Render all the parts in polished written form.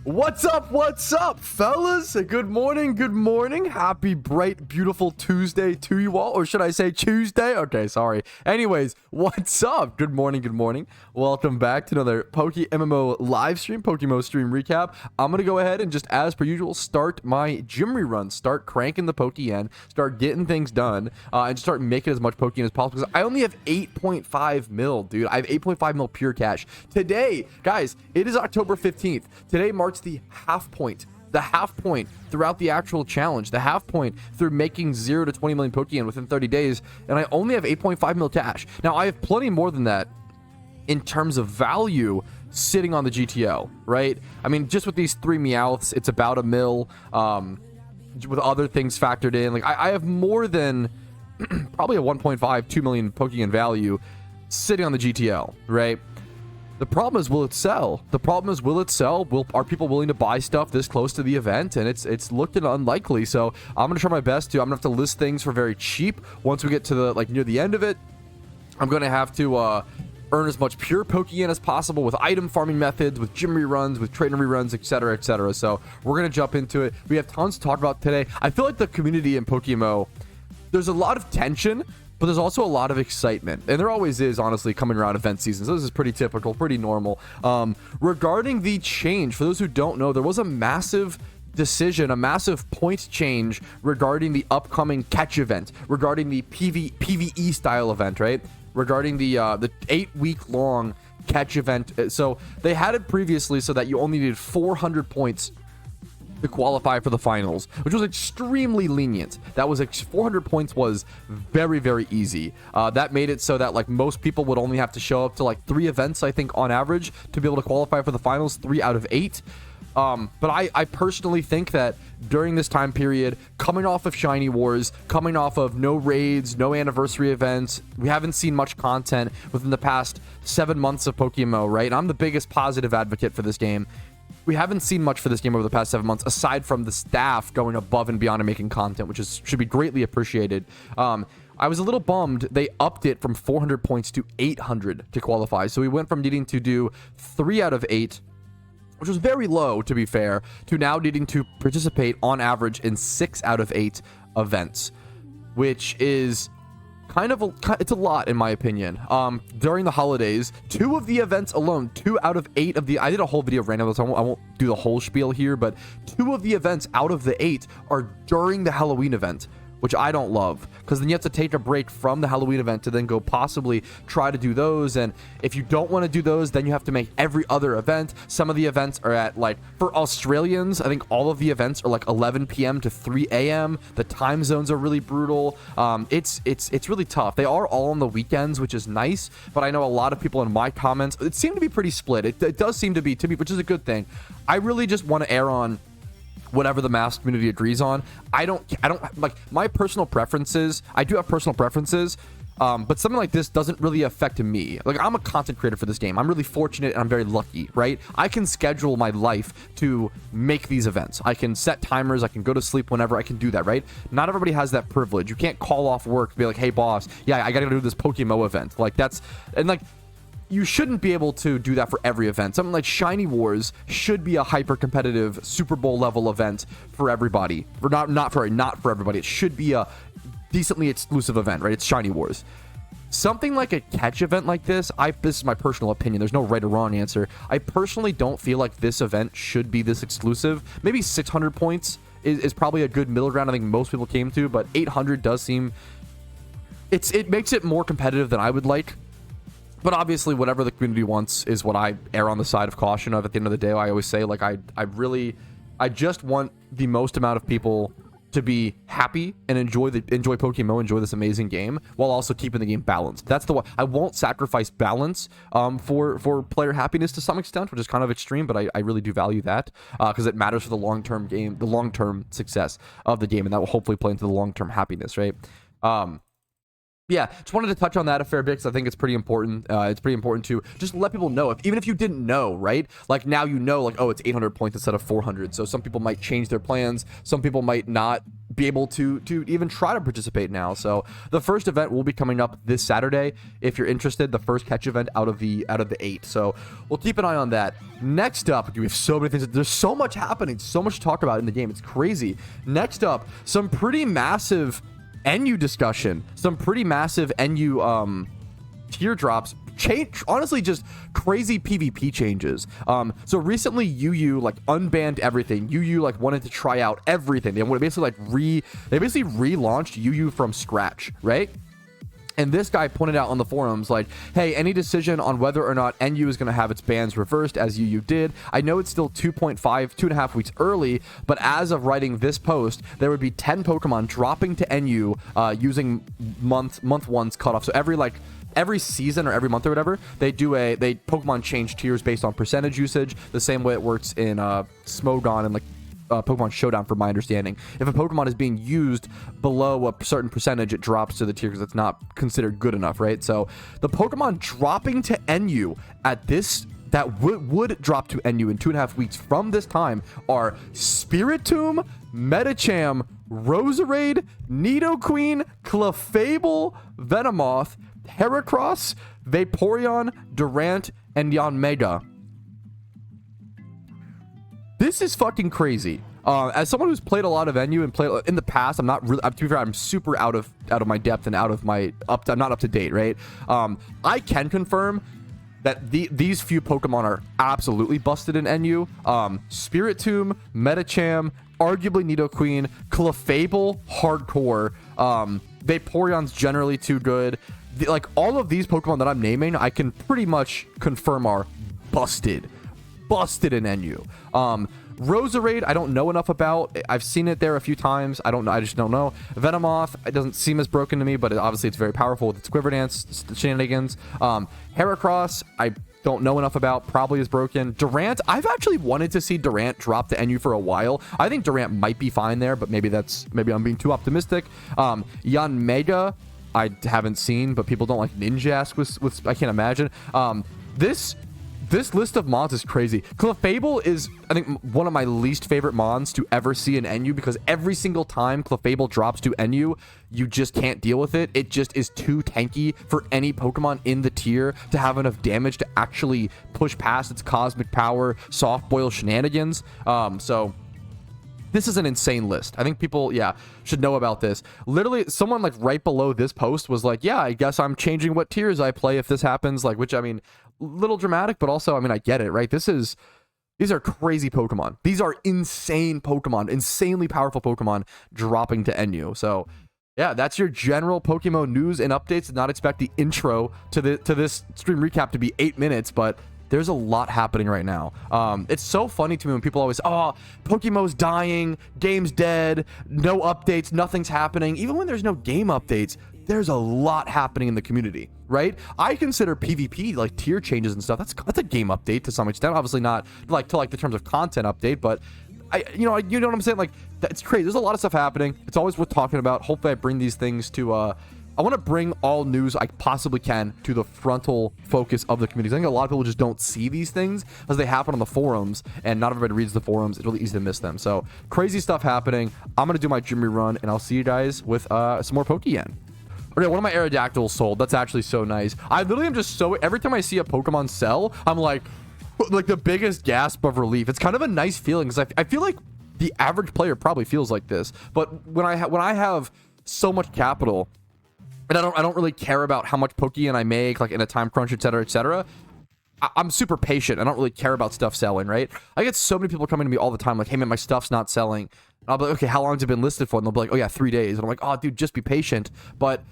What's up, fellas? Good morning. Happy, bright, beautiful Tuesday to you all. Or should I say Tuesday? Okay, sorry. Anyways, what's up? Good morning. Welcome back to another PokeMMO live stream, PokeMMO stream recap. I'm going to go ahead and just, as per usual, start my gym rerun. Start cranking the Pokien, start getting things done, and start making as much Pokien as possible. Because I only have 8.5 mil, dude. I have 8.5 mil pure cash. Today, guys, it is October 15th. Today marks the half point throughout the actual challenge, the half point through making 0 to 20 million Pokemon within 30 days, and I only have 8.5 mil cash. Now, I have plenty more than that in terms of value sitting on the GTO, right? I mean, just with these 3 Meowths, it's about a mil, with other things factored in. Like, I have more than probably a 1.5, 2 million Pokemon value sitting on the GTO, right? The problem is, will it sell? Are people willing to buy stuff this close to the event? And it's looked unlikely. So I'm gonna try my best to. I'm gonna have to list things for very cheap once we get to the near the end of it. I'm gonna have to earn as much pure Pokemon as possible with item farming methods, with gym reruns, with trainer reruns, etc., etc. So we're gonna jump into it. We have tons to talk about today. I feel like the community in PokeMMO, there's a lot of tension, but there's also a lot of excitement, and there always is, honestly, coming around event season. So this is pretty typical, pretty normal. Regarding the change, for those who don't know, there was a massive decision, a massive point change regarding the upcoming catch event, regarding the PvE style event, right? Regarding the 8-week-long catch event. So they had it previously so that you only needed 400 points to qualify for the finals, which was extremely lenient. That was 400 points was very, very easy. That made it so that most people would only have to show up to 3 events, I think, on average, to be able to qualify for the finals, 3 out of 8. But I personally think that during this time period, coming off of Shiny Wars, coming off of no raids, no anniversary events, we haven't seen much content within the past 7 months of PokeMMO, right? And I'm the biggest positive advocate for this game. We haven't seen much for this game over the past 7 months, aside from the staff going above and beyond and making content, which should be greatly appreciated. I was a little bummed they upped it from 400 points to 800 to qualify. So we went from needing to do 3 out of 8, which was very low, to be fair, to now needing to participate on average in 6 out of 8 events, which is it's a lot, in my opinion. During the holidays, 2 of the events alone, 2 out of 8 of the, I did a whole video random, so I won't do the whole spiel here, but 2 of the events out of the 8 are during the Halloween event, which I don't love, because then you have to take a break from the Halloween event to then go possibly try to do those. And if you don't want to do those, then you have to make every other event. Some of the events are at, for Australians, I think all of the events are 11 p.m. to 3 a.m. The time zones are really brutal. It's really tough. They are all on the weekends, which is nice, but I know a lot of people in my comments, it seemed to be pretty split. It does seem to be, which is a good thing. I really just want to err on whatever the mass community agrees on. I don't my personal preferences. I do have personal preferences, but something like this doesn't really affect me. I'm a content creator for this game. I'm really fortunate and I'm very lucky, right? I can schedule my life to make these events. I can set timers. I can go to sleep whenever. I can do that, right? Not everybody has that privilege. You can't call off work and be like, hey boss, yeah, I gotta go do this PokeMMO event. You shouldn't be able to do that for every event. Something like Shiny Wars should be a hyper-competitive Super Bowl level event for everybody. Or not for everybody. It should be a decently exclusive event, right? It's Shiny Wars. Something like a catch event like this, this is my personal opinion. There's no right or wrong answer. I personally don't feel like this event should be this exclusive. Maybe 600 points is probably a good middle ground I think most people came to, but 800 does seem... It makes it more competitive than I would like. But obviously, whatever the community wants is what I err on the side of caution of. At the end of the day, I always say, I just want the most amount of people to be happy and enjoy PokeMMO, enjoy this amazing game, while also keeping the game balanced. That's the one. I won't sacrifice balance for player happiness to some extent, which is kind of extreme, but I really do value that because it matters for the long-term game, the long-term success of the game, and that will hopefully play into the long-term happiness, right? Yeah, just wanted to touch on that a fair bit because I think it's pretty important. It's pretty important to just let people know, even if you didn't know, right? Now you know, oh, it's 800 points instead of 400. So some people might change their plans. Some people might not be able to even try to participate now. So the first event will be coming up this Saturday. If you're interested, the first catch event out of the 8. So we'll keep an eye on that. Next up, we have so many things. There's so much happening, so much to talk about in the game. It's crazy. Next up, some pretty massive NU discussion, some pretty massive NU teardrops. Honestly, just crazy PvP changes. So recently UU like unbanned everything. UU like wanted to try out everything. They basically relaunched UU from scratch, right? And this guy pointed out on the forums, like, hey, any decision on whether or not NU is going to have its bans reversed as UU did. I know it's still 2.5 weeks early, but as of writing this post, there would be 10 Pokemon dropping to NU using month one's cutoff. So every season or every month or whatever, they Pokemon change tiers based on percentage usage, the same way it works in Smogon and like Pokemon Showdown, from my understanding. If a Pokemon is being used below a certain percentage, it drops to the tier because it's not considered good enough, right? So the Pokemon dropping to NU at this, that would drop to NU in 2.5 weeks from this time, are Spiritomb, Medicham, Roserade, Nidoqueen, Clefable, Venomoth, Heracross, Vaporeon, Durant, and Yanmega. This is fucking crazy. As someone who's played a lot of NU and played in the past, I'm not really, to be fair, I'm super out of my depth and I'm not up to date, right? I can confirm that these few Pokemon are absolutely busted in NU. Spiritomb, Medicham, arguably Nidoqueen, Clefable, hardcore. Vaporeon's generally too good. Like all of these Pokemon that I'm naming, I can pretty much confirm are busted in NU. Roserade, I don't know enough about. I've seen it there a few times. I don't know. I just don't know. Venomoth, it doesn't seem as broken to me, but obviously it's very powerful with its Quiver Dance shenanigans. Heracross, I don't know enough about. Probably is broken. Durant, I've actually wanted to see Durant drop to NU for a while. I think Durant might be fine there, but maybe I'm being too optimistic. Yanmega, I haven't seen, but people don't like Ninjask with I can't imagine. This list of mons is crazy. Clefable is, I think, one of my least favorite mons to ever see in NU, because every single time Clefable drops to NU, you just can't deal with it. It just is too tanky for any Pokemon in the tier to have enough damage to actually push past its cosmic power, soft boil shenanigans. So this is an insane list. I think people, should know about this. Literally, someone like right below this post was like, yeah, I guess I'm changing what tiers I play if this happens. Like, which, I mean, little dramatic, but also, I mean, I get it, right? These are crazy Pokemon. These are insane Pokemon, insanely powerful Pokemon dropping to NU. So yeah, that's your general PokeMMO news and updates. Did not expect the intro to this stream recap to be 8 minutes, but there's a lot happening right now. It's so funny to me when people always, PokeMMO's dying, game's dead, no updates, nothing's happening. Even when there's no game updates, there's a lot happening in the community, right? I consider PvP, like tier changes and stuff, that's a game update to some extent. Obviously not like to like the terms of content update, but you know what I'm saying? Like, that's crazy. There's a lot of stuff happening. It's always worth talking about. Hopefully I bring these things to I want to bring all news I possibly can to the frontal focus of the community. I think a lot of people just don't see these things as they happen on the forums, and not everybody reads the forums. It's really easy to miss them. So crazy stuff happening. I'm going to do my gym rerun, and I'll see you guys with some more Pokeyen. Okay, one of my Aerodactyls sold. That's actually so nice. I literally am just so, every time I see a Pokemon sell, I'm like the biggest gasp of relief. It's kind of a nice feeling, because I feel like the average player probably feels like this. But when I have so much capital, and I don't really care about how much Pokeyen I make, like in a time crunch, etc., etc. I'm super patient. I don't really care about stuff selling, right? I get so many people coming to me all the time, like, hey man, my stuff's not selling. And I'll be like, okay, how long has it been listed for? And they'll be like, oh yeah, 3 days. And I'm like, oh dude, just be patient. But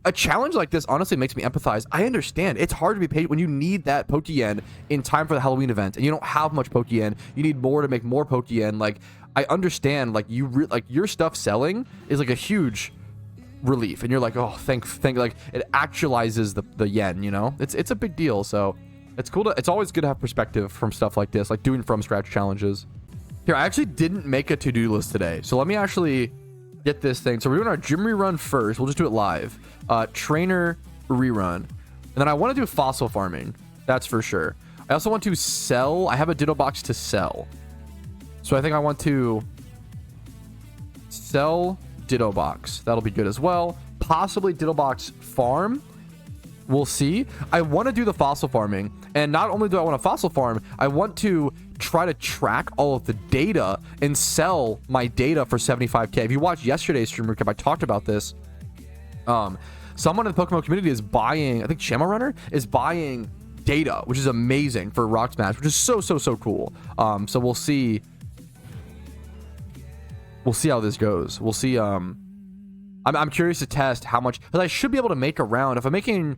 a challenge like this honestly makes me empathize. I understand it's hard to be patient when you need that Pokeyen in time for the Halloween event, and you don't have much Pokeyen. You need more to make more Pokeyen. Like, I understand, like, like your stuff selling is like a huge relief, and you're like, oh, thank, like, it actualizes the yen, you know? It's a big deal. So it's cool it's always good to have perspective from stuff like this, like doing from scratch challenges. Here, I actually didn't make a to-do list today, so let me actually get this thing. So we're doing our gym rerun first. We'll just do it live. Trainer rerun, and then I want to do fossil farming, that's for sure. I also want to sell. I have a Ditto Box to sell, so I think I want to sell Ditto Box. That'll be good as well. Possibly Ditto Box Farm. We'll see. I want to do the fossil farming. And not only do I want a fossil farm, I want to try to track all of the data and sell my data for 75k. If you watched yesterday's stream recap, I talked about this. Someone in the PokeMMO community is buying, I think Shamo Runner is buying data, which is amazing for Rock Smash, which is so cool. So we'll see. We'll see how this goes. We'll see. I'm curious to test how much, because I should be able to make around, if I'm making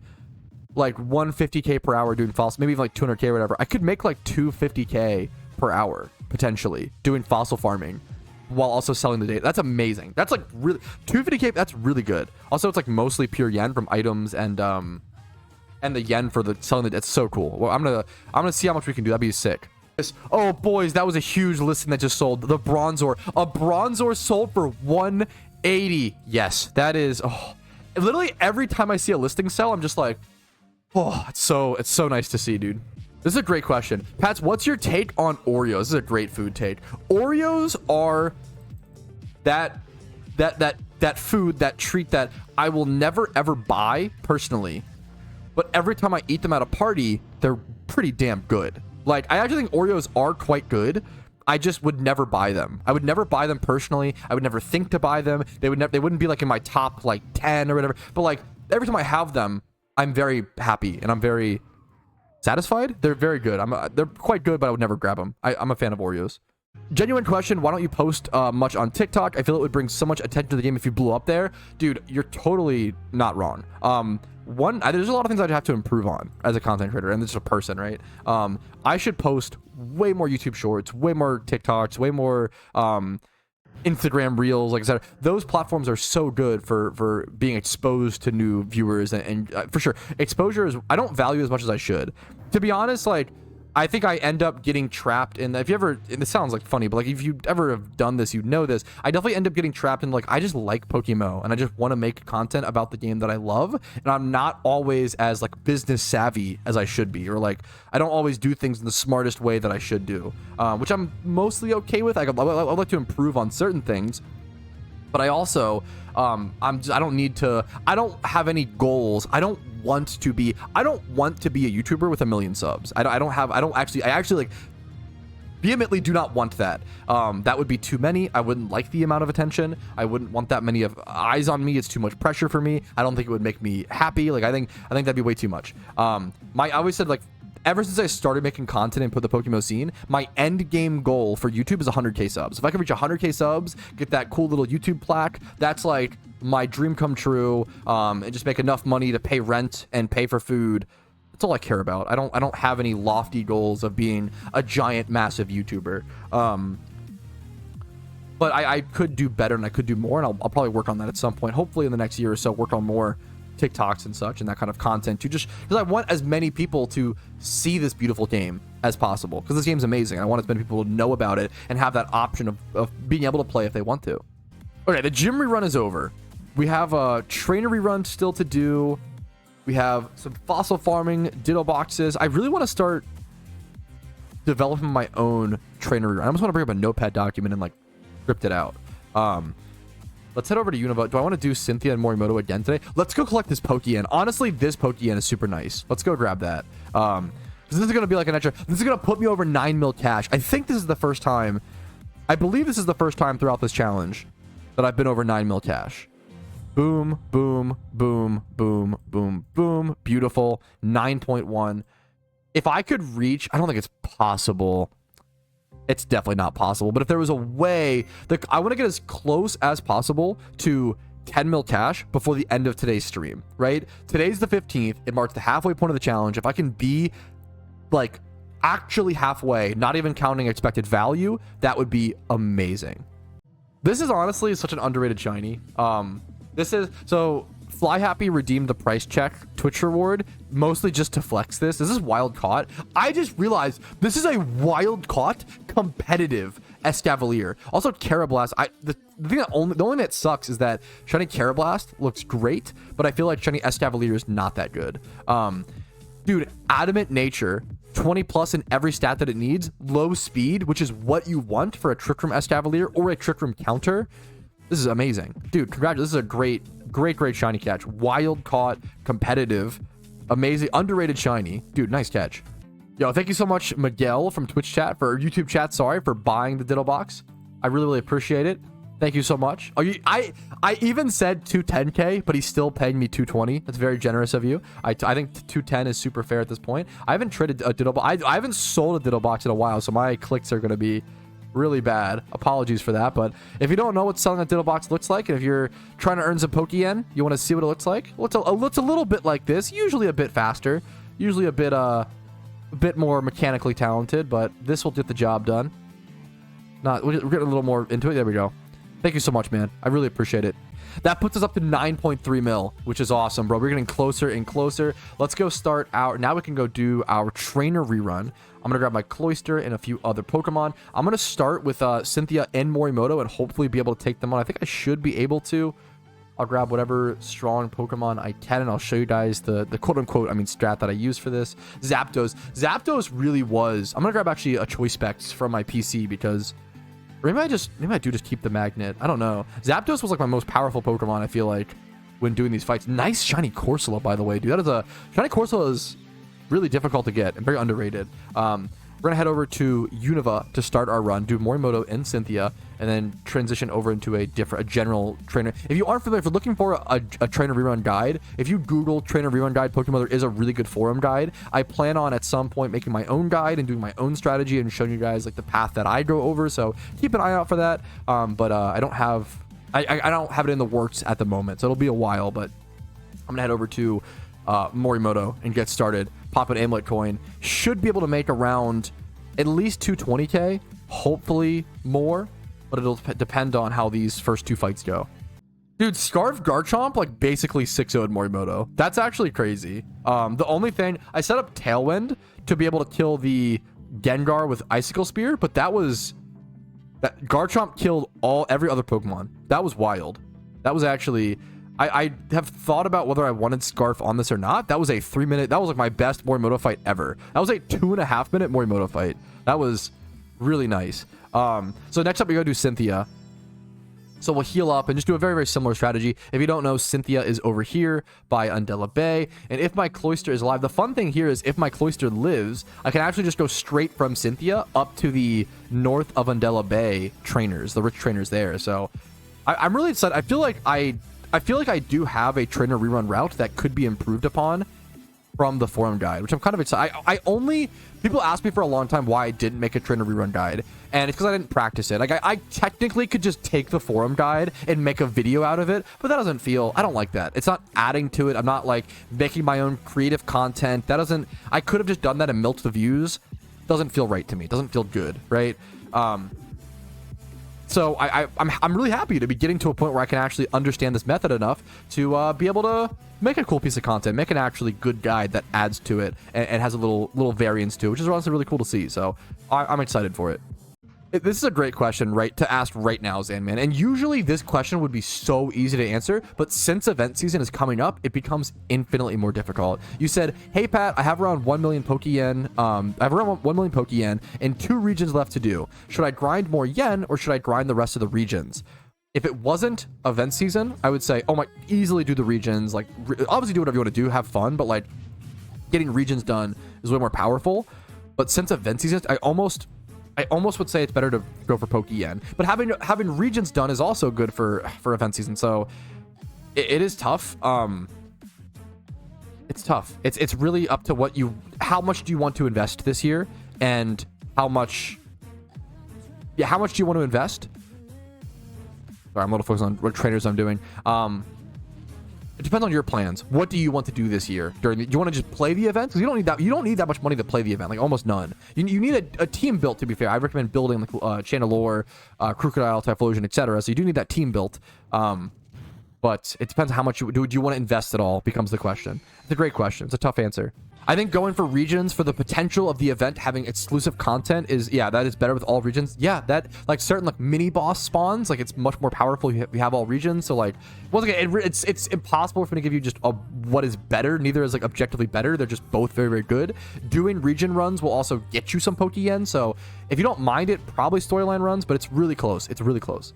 like 150k per hour doing fossil, maybe even like 200k or whatever, I could make like 250k per hour potentially doing fossil farming while also selling the data. That's amazing. That's like really 250k. That's really good. Also, it's like mostly pure yen from items and the yen for the selling the. It's so cool. Well, I'm gonna see how much we can do. That'd be sick. Oh boys, that was a huge listing that just sold. The Bronzor, a Bronzor sold for 180. Yes, that is. Oh, literally every time I see a listing sell, I'm just like, oh, it's so nice to see, dude. This is a great question. Pats, what's your take on Oreos? This is a great food take. Oreos are that food, that treat that I will never ever buy personally, but every time I eat them at a party, they're pretty damn good. Like, I actually think Oreos are quite good. I just would never buy them. I would never buy them personally. I would never think to buy them. They wouldn't be like in my top like 10 or whatever. But like every time I have them, I'm very happy and I'm very satisfied. They're very good. They're quite good, but I would never grab them. I'm a fan of Oreos. Genuine question, why don't you post much on TikTok? I feel it would bring so much attention to the game if you blew up there. Dude, you're totally not wrong. There's a lot of things I'd have to improve on as a content creator and just a person, right? I should post way more YouTube shorts, way more TikToks, way more Instagram reels, like I said. Those platforms are so good for being exposed to new viewers, and for sure exposure is, I don't value as much as I should, to be honest. Like, I think I end up getting trapped in, if you ever, and this sounds like funny, but like if you ever have done this, you know this, I definitely end up getting trapped in like, I just like PokeMMO and I just want to make content about the game that I love, and I'm not always as like business savvy as I should be, or like I don't always do things in the smartest way that I should do, which I'm mostly okay with. I'd like to improve on certain things, but I also I don't have any goals. I don't want to be a YouTuber with 1 million subs. I actually like vehemently do not want that. That would be too many. I wouldn't like the amount of attention. I wouldn't want that many of eyes on me. It's too much pressure for me. I don't think it would make me happy. Like, I think that'd be way too much. I always said, like, ever since I started making content and put the PokeMMO scene, my end game goal for YouTube is 100k subs. If I can reach 100k subs, get that cool little YouTube plaque, that's like my dream come true. And just make enough money to pay rent and pay for food. That's all I care about. I don't have any lofty goals of being a giant, massive YouTuber. But I could do better and I could do more, and I'll probably work on that at some point. Hopefully in the next year or so, work on more TikToks and such and that kind of content, to just because I want as many people to see this beautiful game as possible, because this game's amazing. I want as many people to know about it and have that option of being able to play if they want to. Okay, the gym rerun is over. We have a trainer rerun still to do. We have some fossil farming, Ditto boxes. I really want to start developing my own trainer rerun. I just want to bring up a notepad document and like script it out. Let's head over to Unova. Do I want to do Cynthia and Morimoto again today? Let's go collect this Pokeyen. Honestly, this Pokeyen is super nice. Let's go grab that. This is going to be like an extra. This is going to put me over 9 mil cash. I think this is the first time. I believe this is the first time throughout this challenge that I've been over 9 mil cash. Boom, boom, boom, boom, boom, boom. Beautiful. 9.1. If I could reach, I don't think it's possible. It's definitely not possible, but if there was a way that I want to get as close as possible to 10 mil cash before the end of today's stream, right? Today's the 15th. It marks the halfway point of the challenge. If I can be like actually halfway, not even counting expected value, that would be amazing. This is honestly such an underrated shiny. This is, so Fly Happy redeemed the price check Twitch reward mostly just to flex this. This is wild caught. I just realized this is a wild caught competitive Escavalier. Also Karrablast. The only thing that sucks is that shiny Karrablast looks great, but I feel like shiny Escavalier is not that good. Dude, adamant nature, 20 plus in every stat that it needs, low speed, which is what you want for a Trick Room Escavalier or a Trick Room counter. This is amazing. Dude, congratulations. This is a great shiny catch. Wild caught, competitive, amazing, underrated shiny. Dude, nice catch. Yo, thank you so much, Miguel from Twitch chat, for YouTube chat, sorry, for buying the Ditto Box. I really appreciate it. Thank you so much. Oh, I even said 210K, but he's still paying me 220. That's very generous of you. I think 210 is super fair at this point. I haven't traded a Ditto Box. I haven't sold a Ditto Box in a while, so my clicks are going to be really bad. Apologies for that. But if you don't know what selling a Ditto Box looks like, and if you're trying to earn some Pokeyen, you want to see what it looks like? Well, it's a little bit like this. Usually a bit faster. Usually a bit more mechanically talented, but this will get the job done. We're getting a little more into it. There we go. Thank you so much, man. I really appreciate it. That puts us up to 9.3 mil, which is awesome, bro. We're getting closer and closer. Let's go start our... Now we can go do our trainer rerun. I'm going to grab my Cloyster and a few other Pokemon. I'm going to start with Cynthia and Morimoto and hopefully be able to take them on. I think I should be able to. I'll grab whatever strong Pokemon I can, and I'll show you guys the quote-unquote, strat that I use for this. Zapdos. Zapdos really was... I'm going to grab actually a Choice Specs from my PC because... Or maybe I do just keep the magnet. I don't know. Zapdos was like my most powerful Pokemon, I feel like, when doing these fights. Nice shiny Corsola, by the way, dude. That is a... Shiny Corsola is really difficult to get and very underrated. We're going to head over to Unova to start our run, do Morimoto and Cynthia, and then transition over into a general trainer. If you aren't familiar, if you're looking for a trainer rerun guide, if you Google trainer rerun guide Pokemon, there is a really good forum guide. I plan on at some point making my own guide and doing my own strategy and showing you guys like the path that I go over. So keep an eye out for that. But I don't have it in the works at the moment, so it'll be a while. But I'm gonna head over to Morimoto and get started. Pop an amulet coin. Should be able to make around at least 220k, hopefully more, but it'll depend on how these first two fights go. Dude, Scarf Garchomp like basically 6-0'd Morimoto. That's actually crazy. The only thing, I set up Tailwind to be able to kill the Gengar with Icicle Spear, but that Garchomp killed every other Pokemon. That was wild. That was actually... I have thought about whether I wanted Scarf on this or not. That was a 3-minute... That was like my best Morimoto fight ever. That was a 2.5-minute Morimoto fight. That was really nice. So next up, we go do Cynthia. So we'll heal up and just do a very similar strategy. If you don't know, Cynthia is over here by Undella Bay. And if my Cloyster is alive, the fun thing here is if my Cloyster lives, I can actually just go straight from Cynthia up to the north of Undella Bay trainers, the rich trainers there. So I'm really excited. I feel like I do have a trainer rerun route that could be improved upon from the forum guide, which I'm kind of excited. People asked me for a long time why I didn't make a trainer rerun guide, and it's because I didn't practice it. Like I technically could just take the forum guide and make a video out of it, but that doesn't feel... I don't like that. It's not adding to it. I'm not like making my own creative content. I could have just done that and milked the views. Doesn't feel right to me. Doesn't feel good, right? So I'm really happy to be getting to a point where I can actually understand this method enough to be able to make a cool piece of content, make an actually good guide that adds to it and has a little variance to it, which is honestly really cool to see. So I'm excited for it. This is a great question, right, to ask right now, Zanman. And usually this question would be so easy to answer, but since event season is coming up, it becomes infinitely more difficult. You said, hey, Pat, I have around 1 million Pokeyen. I have around 1 million Pokeyen and 2 regions left to do. Should I grind more yen or should I grind the rest of the regions? If it wasn't event season, I would say, oh my, easily do the regions. Like, obviously do whatever you want to do, have fun, but like getting regions done is way more powerful. But since event season, I almost would say it's better to go for Pokeyen. But having regions done is also good for event season. So it is tough. It's tough. It's really up to how much do you want to invest this year, and how much do you want to invest? Sorry, I'm a little focused on what trainers I'm doing. It depends on your plans. What do you want to do this year? Do you want to just play the event? Because you don't need that much money to play the event. Like almost none. You need a team built. To be fair, I recommend building like Chandelure, Crocodile, Typhlosion, etc. So you do need that team built. But it depends on how much do you want to invest at all, becomes the question. It's a great question. It's a tough answer. I think going for regions for the potential of the event having exclusive content that is better with all regions. Yeah, that like certain like mini boss spawns, like it's much more powerful if you have all regions. So like once again, it's impossible for me to give you just what is better. Neither is like objectively better. They're just both very good. Doing region runs will also get you some Pokeyen. So if you don't mind it, probably storyline runs, but it's really close. It's really close.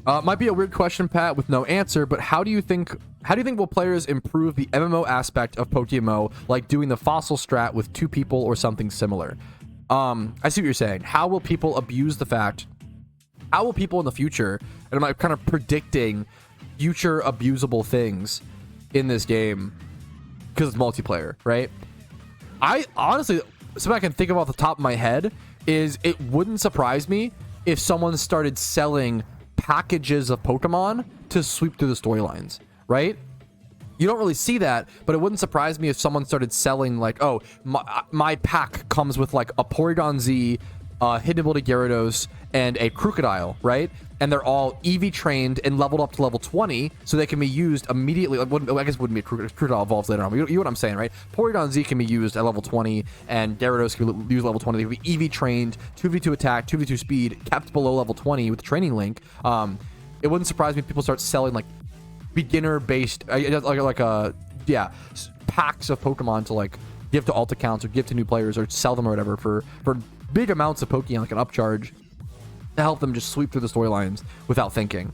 Might be a weird question, Pat, with no answer, but how do you think will players improve the MMO aspect of PokeMMO, like doing the fossil strat with 2 people or something similar? I see what you're saying. How will people abuse the fact? How will people in the future, and I'm kind of predicting future abusable things in this game because it's multiplayer, right? I honestly, something I can think of off the top of my head is it wouldn't surprise me if someone started selling packages of Pokemon to sweep through the storylines, right? You don't really see that, but it wouldn't surprise me if someone started selling like, oh, my pack comes with like a Porygon Z, hidden ability Gyarados, and a Crocodile, right? And they're all EV trained and leveled up to level 20, so they can be used immediately. I guess it wouldn't be a Crocodile evolves later on. But you know what I'm saying, right? Porygon Z can be used at level 20, and Gyarados can be used level 20. They can be EV trained, 2v2 attack, 2v2 speed, kept below level 20 with the training link. It wouldn't surprise me if people start selling like beginner based, packs of Pokemon to like give to alt accounts or give to new players or sell them or whatever for big amounts of Pokemon, like an upcharge, to help them just sweep through the storylines without thinking.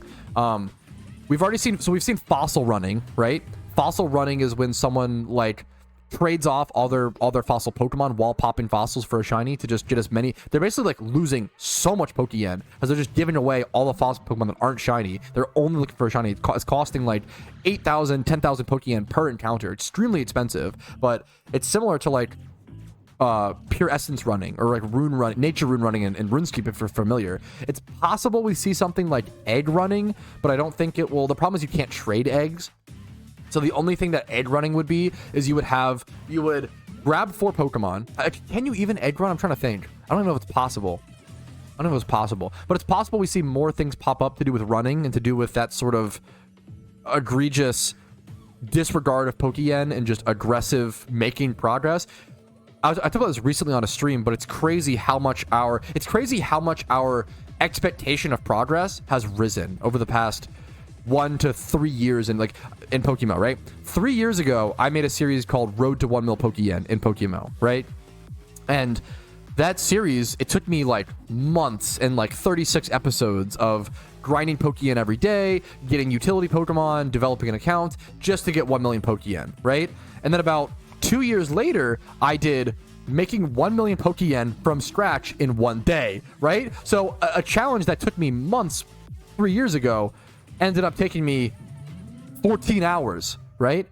We've seen fossil running, right? Fossil running is when someone like trades off all their fossil Pokemon while popping fossils for a shiny to just get as many. They're basically like losing so much Pokeyen as they're just giving away all the fossil Pokemon that aren't shiny. They're only looking for a shiny. It's costing like 8,000, 10,000 Pokeyen per encounter. Extremely expensive, but it's similar to like pure essence running or like nature rune running in RuneScape, if you're familiar. It's possible we see something like egg running, but I don't think it will. The problem is you can't trade eggs. So the only thing that egg running would be is you would grab 4 Pokemon. Can you even egg run? I'm trying to think. I don't even know if it's possible. I don't know if it's possible, but it's possible we see more things pop up to do with running and to do with that sort of egregious disregard of Pokeyen and just aggressive making progress. I talked about this recently on a stream, but it's crazy how much our expectation of progress has risen over the past 1 to 3 years in PokeMMO, right? 3 years ago, I made a series called Road to 1 Mil Pokeyen in PokeMMO, right? And that series, it took me like months and like 36 episodes of grinding Pokeyen every day, getting utility Pokemon, developing an account just to get 1 million Pokeyen, right? And then about 2 years later, I did making 1 million Pokeyen from scratch in 1 day, right? So a challenge that took me months 3 years ago ended up taking me 14 hours, right?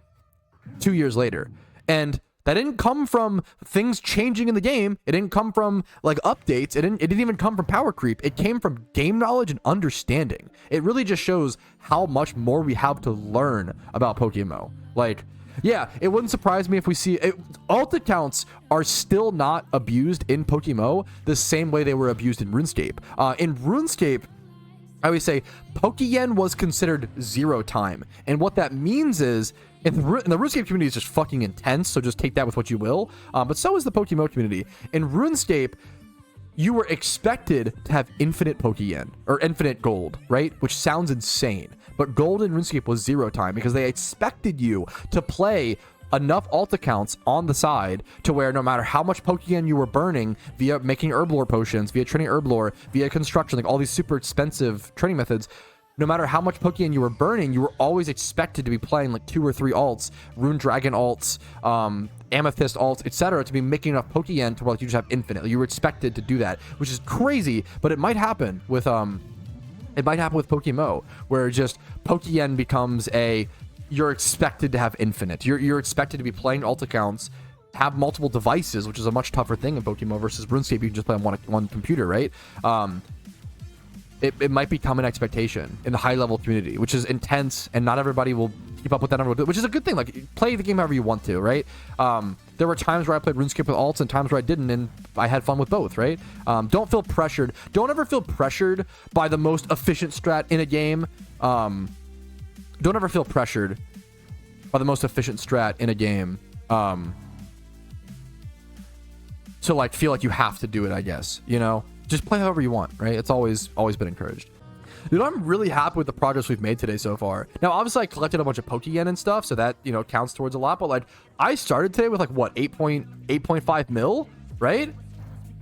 2 years later. And that didn't come from things changing in the game. It didn't come from like updates. It didn't even come from power creep. It came from game knowledge and understanding. It really just shows how much more we have to learn about PokeMMO. Like, yeah, it wouldn't surprise me if we see it. Alt accounts are still not abused in PokeMMO the same way they were abused in RuneScape. In RuneScape, I always say Pokeyen was considered 0 time. And what that means is, in the RuneScape community is just fucking intense, so just take that with what you will. But so is the PokeMMO community. In RuneScape, you were expected to have infinite Pokeyen, or infinite gold, right? Which sounds insane. But gold in RuneScape was 0 time because they expected you to play enough alt accounts on the side to where no matter how much Pokeyen you were burning via making Herblore potions, via training Herblore, via construction, like all these super expensive training methods, no matter how much Pokeyen you were burning, you were always expected to be playing like 2 or 3 alts, Rune Dragon alts, Amethyst alts, etc., to be making enough Pokeyen to where like, you just have infinite. You were expected to do that, which is crazy, but it might happen with PokeMMO, where just Pokeyen becomes you're expected to have infinite. You're expected to be playing alt accounts, have multiple devices, which is a much tougher thing in PokeMMO versus RuneScape. You can just play on one computer, right? It might become an expectation in the high level community, which is intense, and not everybody will keep up with that number, which is a good thing. Like, play the game however you want to, right? There were times where I played RuneScape with alts and times where I didn't, and I had fun with both, right? Don't feel pressured. Don't ever feel pressured by the most efficient strat in a game. Don't ever feel pressured by the most efficient strat in a game to like feel like you have to do it, I guess, you know? Just play however you want, right? It's always been encouraged. Dude, I'm really happy with the progress we've made today so far. Now, obviously, I collected a bunch of Pokeyen and stuff, so that, you know, counts towards a lot. But, like, I started today with, like, what, 8.5 mil, right?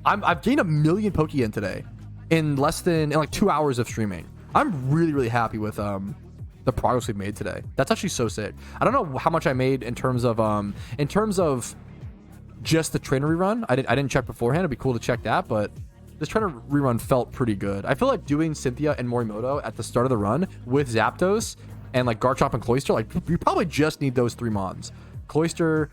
I've gained 1 million Pokeyen today in like 2 hours of streaming. I'm really happy with the progress we've made today. That's actually so sick. I don't know how much I made in terms of just the trainer rerun. I didn't check beforehand. It'd be cool to check that, but this trainer rerun felt pretty good. I feel like doing Cynthia and Morimoto at the start of the run with Zapdos and like Garchomp and Cloyster, like you probably just need those 3 mons. Cloyster,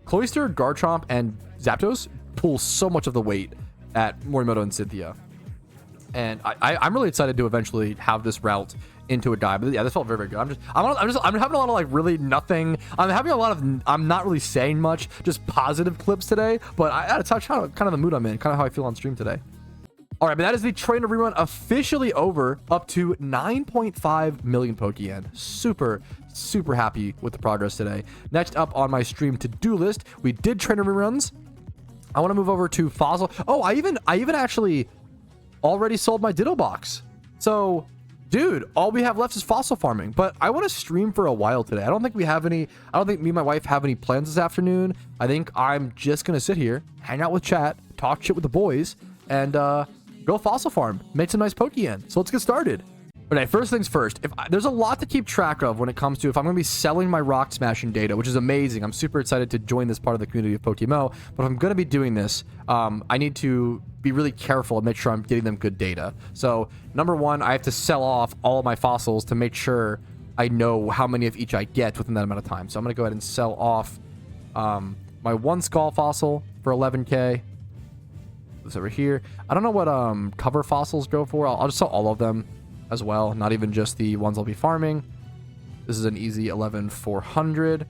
Garchomp, and Zapdos pull so much of the weight at Morimoto and Cynthia. And I'm really excited to eventually have this route into a dive. But yeah, this felt very good. I'm having a lot of like really nothing. I'm having a lot of, I'm not really saying much, just positive clips today. But that's kind of the mood I'm in, kind of how I feel on stream today. All right, but that is the trainer rerun officially over, up to 9.5 million Pokeyen. Super happy with the progress today. Next up on my stream to-do list, we did trainer reruns. I want to move over to Fossil. Oh, I even actually already sold my Ditto Box. So, dude, all we have left is fossil farming. But I want to stream for a while today. I don't think me and my wife have any plans this afternoon. I think I'm just going to sit here, hang out with chat, talk shit with the boys, and go fossil farm, make some nice Pokeyen. So let's get started. Okay, first things first, there's a lot to keep track of when it comes to if I'm going to be selling my rock smashing data, which is amazing. I'm super excited to join this part of the community of PokeMMO, but if I'm going to be doing this, I need to be really careful and make sure I'm getting them good data. So number one, I have to sell off all of my fossils to make sure I know how many of each I get within that amount of time. So I'm going to go ahead and sell off my 1 skull fossil for 11k. This over here. I don't know what cover fossils go for. I'll just sell all of them as well, not even just the ones I'll be farming. This is an easy 11,400.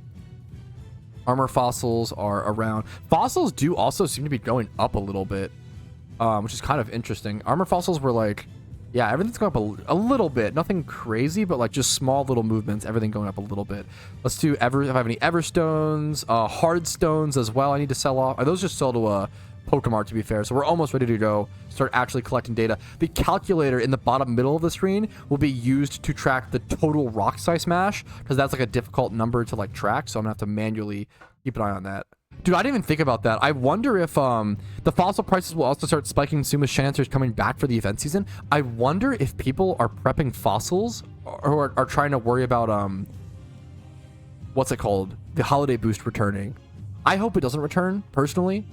Armor fossils are around. Fossils do also seem to be going up a little bit, which is kind of interesting. Armor fossils were like, yeah, everything's going up a little bit. Nothing crazy, but like just small little movements, everything going up a little bit. Let's do if I have any Everstones, hard stones as well. I need to sell off. Those just sell to a Pokemart, to be fair. So we're almost ready to go start actually collecting data. The calculator in the bottom middle of the screen will be used to track the total rock size smash, because that's like a difficult number to like track. So I'm gonna have to manually keep an eye on that. Dude, I didn't even think about that. I wonder if the fossil prices will also start spiking soon with Shanancer's coming back for the event season. I wonder if people are prepping fossils or are trying to worry about what's it called, the holiday boost returning. I hope it doesn't return personally.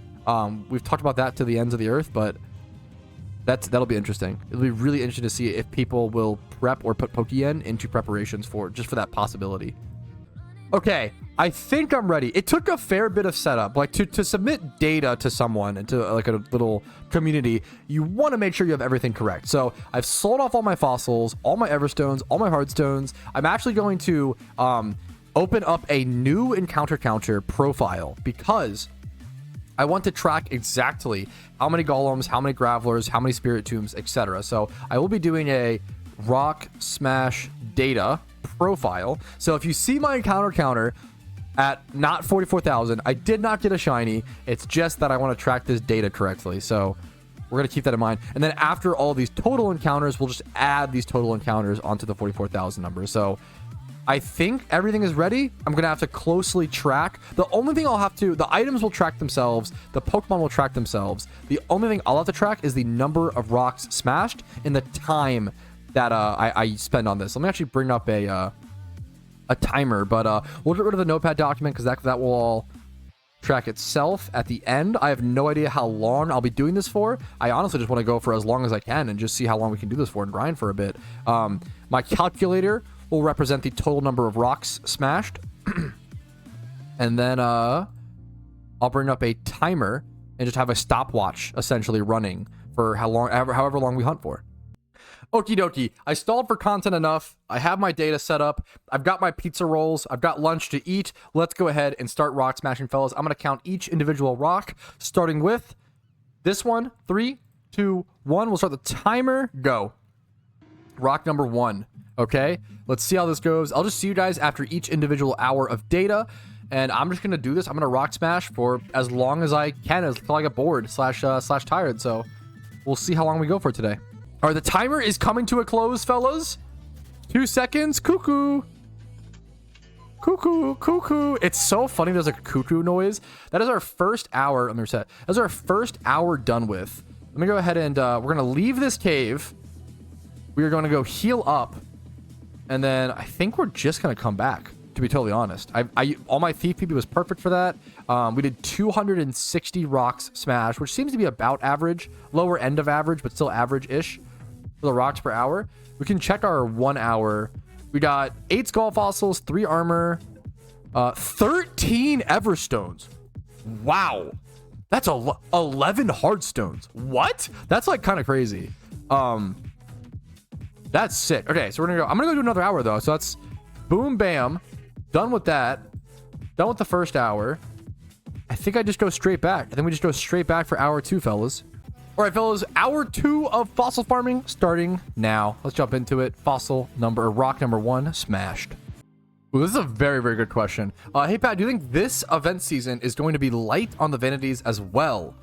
We've talked about that to the ends of the earth, but that'll be interesting. It'll be really interesting to see if people will prep or put Pokeyen into preparations for that possibility. Okay, I think I'm ready. It took a fair bit of setup, like to submit data to someone, into like a little community. You want to make sure you have everything correct. So I've sold off all my fossils, all my Everstones, all my Hardstones. I'm actually going to open up a new encounter counter profile because I want to track exactly how many golems, how many gravelers, how many spirit tombs, etc. So I will be doing a rock smash data profile. So if you see my encounter counter at not 44,000, I did not get a shiny. It's just that I want to track this data correctly. So we're going to keep that in mind. And then after all these total encounters, we'll just add these total encounters onto the 44,000 number. So I think everything is ready. I'm going to have to closely track. The only thing the items will track themselves. The Pokemon will track themselves. The only thing I'll have to track is the number of rocks smashed and the time that I spend on this. Let me actually bring up a timer, but we'll get rid of the notepad document because that will all track itself at the end. I have no idea how long I'll be doing this for. I honestly just want to go for as long as I can and just see how long we can do this for and grind for a bit. My calculator will represent the total number of rocks smashed. And then I'll bring up a timer and just have a stopwatch essentially running for however long we hunt for. Okie dokie, I stalled for content enough. I have my data set up. I've got my pizza rolls. I've got lunch to eat. Let's go ahead and start rock smashing, fellas. I'm going to count each individual rock, starting with this one. 3, 2, 1. We'll start the timer. Go. Rock number 1. Okay, let's see how this goes. I'll just see you guys after each individual hour of data, and I'm just going to do this. I'm going to rock smash for as long as I can, until I get bored slash tired. So we'll see how long we go for today. All right, the timer is coming to a close, fellas. 2 seconds. Cuckoo. Cuckoo, cuckoo. It's so funny there's a cuckoo noise. That is our first hour. Let me reset. That's our first hour done with. Let me go ahead and we're going to leave this cave. We are going to go heal up. And then I think we're just going to come back, to be totally honest. All my Thief PP was perfect for that. We did 260 rocks smash, which seems to be about average. Lower end of average, but still average-ish for the rocks per hour. We can check our 1 hour. We got 8 skull fossils, 3 armor, 13 everstones. Wow. That's 11 hardstones. What? That's like kind of crazy. That's sick. Okay, so we're gonna go. I'm gonna go do another hour though. So that's boom, bam, done with that. Done with the first hour. I think I just go straight back. I think we just go straight back for hour 2, fellas. All right, fellas, hour 2 of fossil farming starting now. Let's jump into it. Rock number 1 smashed. Well, this is a very, very good question. Hey, Pat, do you think this event season is going to be light on the vanities as well?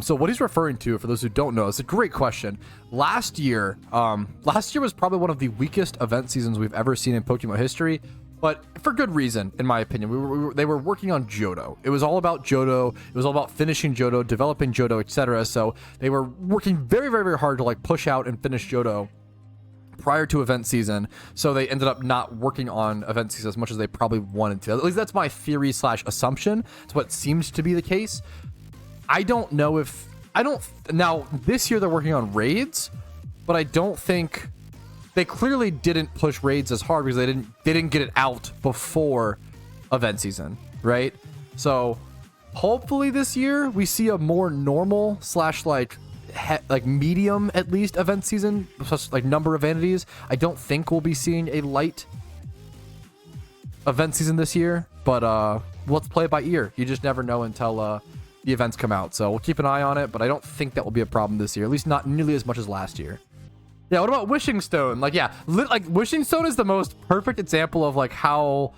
So what he's referring to, for those who don't know, it's a great question. Last year was probably one of the weakest event seasons we've ever seen in PokeMMO history, but for good reason, in my opinion. They were working on Johto. It was all about Johto. It was all about finishing Johto, developing Johto, etc. So they were working very, very, very hard to like push out and finish Johto prior to event season, so they ended up not working on event season as much as they probably wanted to. At least that's my theory / assumption. It's what seems to be the case. I don't know if now this year they're working on raids, but I don't think they clearly didn't push raids as hard because they didn't get it out before event season, right? So hopefully this year we see a more normal / like medium at least event season, like number of vanities. I don't think we'll be seeing a light event season this year, but let's play it by ear. You just never know until the events come out. So we'll keep an eye on it, but I don't think that will be a problem this year, at least not nearly as much as last year. Yeah, what about Wishing Stone? Like, yeah, like Wishing Stone is the most perfect example of like how,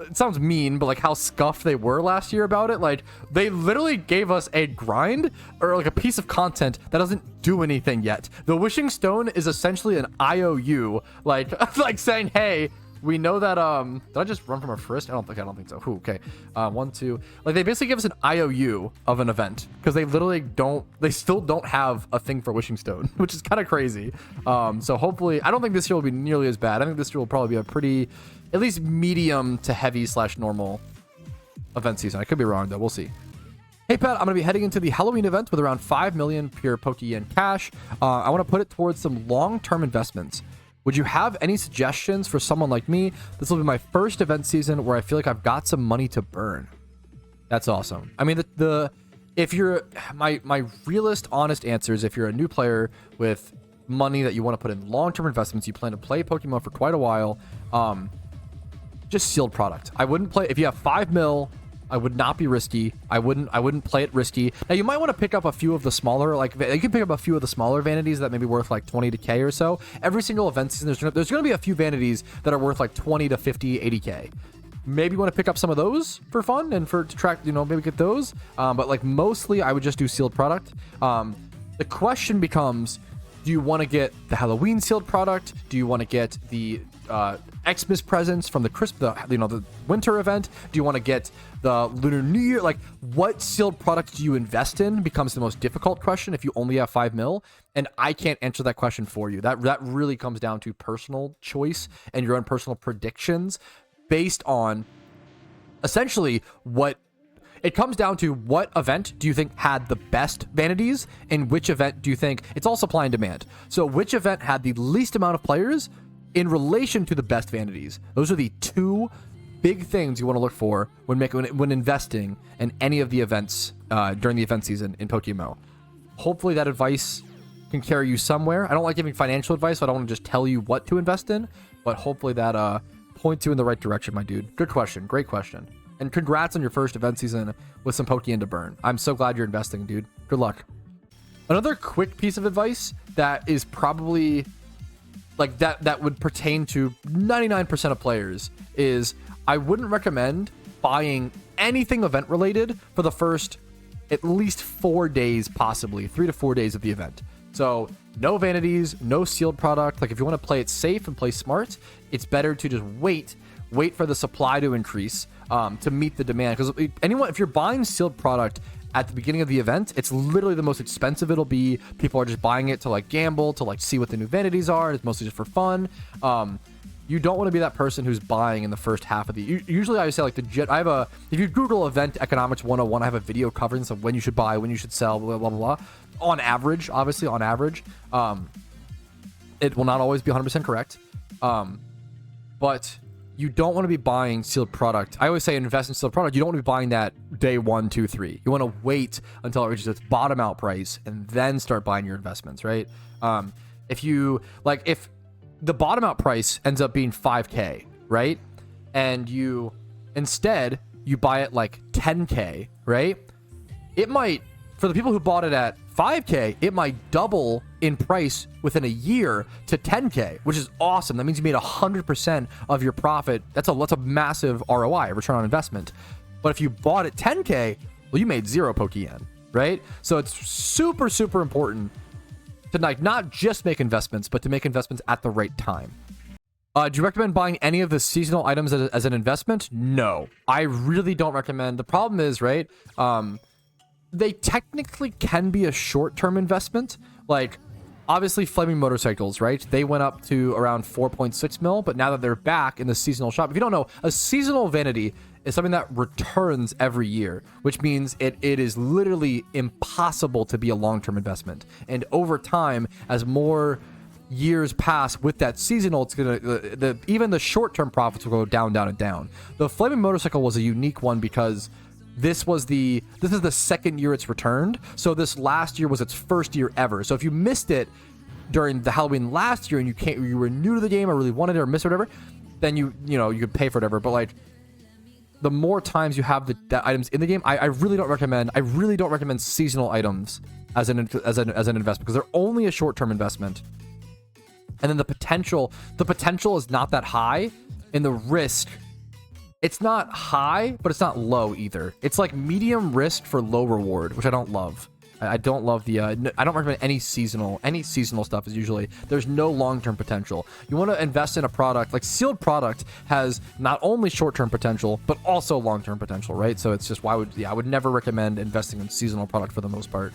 it sounds mean, but like how scuffed they were last year about it. Like they literally gave us a grind or like a piece of content that doesn't do anything yet. The Wishing Stone is essentially an IOU, like like saying, hey, we know that did I just run from a frisk? I don't think so. Ooh, okay. 1, 2. Like they basically give us an IOU of an event because they still don't have a thing for Wishing Stone, which is kind of crazy. So hopefully, I don't think this year will be nearly as bad. I think this year will probably be a pretty, at least medium to heavy / normal event season. I could be wrong though. We'll see. Hey Pat, I'm going to be heading into the Halloween event with around 5 million pure Poke-Yen cash. I want to put it towards some long-term investments. Would you have any suggestions for someone like me? This will be my first event season where I feel like I've got some money to burn. That's awesome. I mean, if you're my realist, honest answer is if you're a new player with money that you want to put in long-term investments, you plan to play Pokemon for quite a while, just sealed product. I wouldn't play if you have 5 mil. I would not be risky. I wouldn't play it risky. Now you might want to pick up a few of the smaller, like you can pick up a few of the smaller vanities that may be worth like 20 to K or so. Every single event season, there's going to be a few vanities that are worth like 20 to 50, 80K. Maybe you want to pick up some of those for fun and to track, maybe get those. But like mostly I would just do sealed product. The question becomes, do you want to get the Halloween sealed product? Do you want to get the Xmas presents from the winter event? Do you want to get the Lunar New Year? Like, what sealed product do you invest in becomes the most difficult question if you only have 5 mil. And I can't answer that question for you. That really comes down to personal choice and your own personal predictions based on essentially what it comes down to. What event do you think had the best vanities, and which event do you think, it's all supply and demand. So which event had the least amount of players in relation to the best vanities? Those are the two big things you want to look for when investing in any of the events during the event season in PokeMMO. Hopefully that advice can carry you somewhere. I don't like giving financial advice, so I don't want to just tell you what to invest in, but hopefully that points you in the right direction, my dude. Good question. Great question. And congrats on your first event season with some Poke-Yen to burn. I'm so glad you're investing, dude. Good luck. Another quick piece of advice that is probably like that would pertain to 99% of players is I wouldn't recommend buying anything event related for the first at least 4 days, possibly 3 to 4 days of the event. So no vanities, no sealed product. Like if you want to play it safe and play smart, it's better to just wait for the supply to increase to meet the demand. Because if you're buying sealed product at the beginning of the event, it's literally the most expensive it'll be. People are just buying it to like gamble, to like see what the new vanities are. It's mostly just for fun. You don't want to be that person who's buying in the first half of the. Usually, I would say like if you Google Event Economics 101, I have a video covering of when you should buy, when you should sell, blah blah blah. On average, obviously, on average, it will not always be 100% correct, but you don't want to be buying sealed product. I always say invest in sealed product. You don't want to be buying that day 1, 2, 3. You want to wait until it reaches its bottom out price and then start buying your investments, right? If the bottom out price ends up being 5K, right? And you buy it like 10K, right? It might, for the people who bought it at 5K, it might double in price within a year to 10K, which is awesome. That means you made 100% of your profit. That's a massive ROI, return on investment. But if you bought at 10K, well, you made 0 PokeYen, right? So it's super, super important to like not just make investments, but to make investments at the right time. Do you recommend buying any of the seasonal items as an investment? No, I really don't recommend. The problem is, right, they technically can be a short-term investment. Like, obviously, flaming motorcycles, right? They went up to around 4.6 mil, but now that they're back in the seasonal shop, if you don't know, a seasonal vanity is something that returns every year, which means it is literally impossible to be a long-term investment. And over time, as more years pass with that seasonal, it's gonna even the short-term profits will go down, down, and down. The flaming motorcycle was a unique one because this is the second year it's returned. So this last year was its first year ever. So if you missed it during the Halloween last year and you were new to the game or really wanted it or missed it or whatever, then you could pay for it, whatever. But like, the more times you have the items in the game, I really don't recommend seasonal items as an investment, because they're only a short-term investment. And then the potential is not that high, and the risk, it's not high, but it's not low either. It's like medium risk for low reward, which I don't love. I don't love the, I don't recommend any seasonal stuff. Is usually, there's no long-term potential. You want to invest in a product, like sealed product has not only short-term potential, but also long-term potential, right? So it's just, I would never recommend investing in seasonal product for the most part.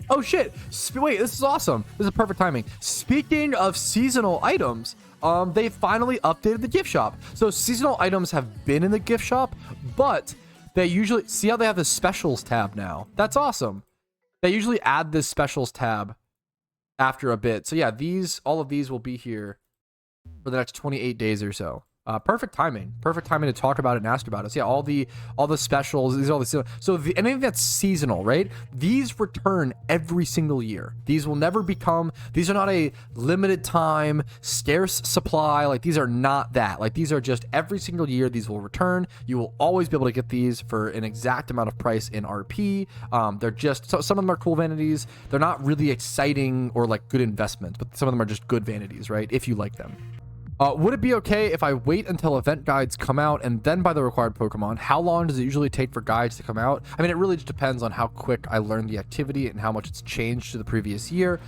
Oh shit, wait, this is awesome. This is perfect timing. Speaking of seasonal items, they finally updated the gift shop. So seasonal items have been in the gift shop, but they usually, see how they have the specials tab now? That's awesome. They usually add this specials tab after a bit. So yeah, all of these will be here for the next 28 days or so. Perfect timing to talk about it and ask about it. So yeah, all the specials, these are all the, so anything that's seasonal, right? These return every single year. These will never become, these are not a limited time scarce supply. Like, these are not that. Like, these are just every single year these will return. You will always be able to get these for an exact amount of price in RP. They're just, so some of them are cool vanities. They're not really exciting or like good investments, but some of them are just good vanities, right? If you like them. Would it be okay if I wait until event guides come out and then buy the required Pokemon? How long does it usually take for guides to come out? I mean, it really just depends on how quick I learn the activity and how much it's changed to the previous year.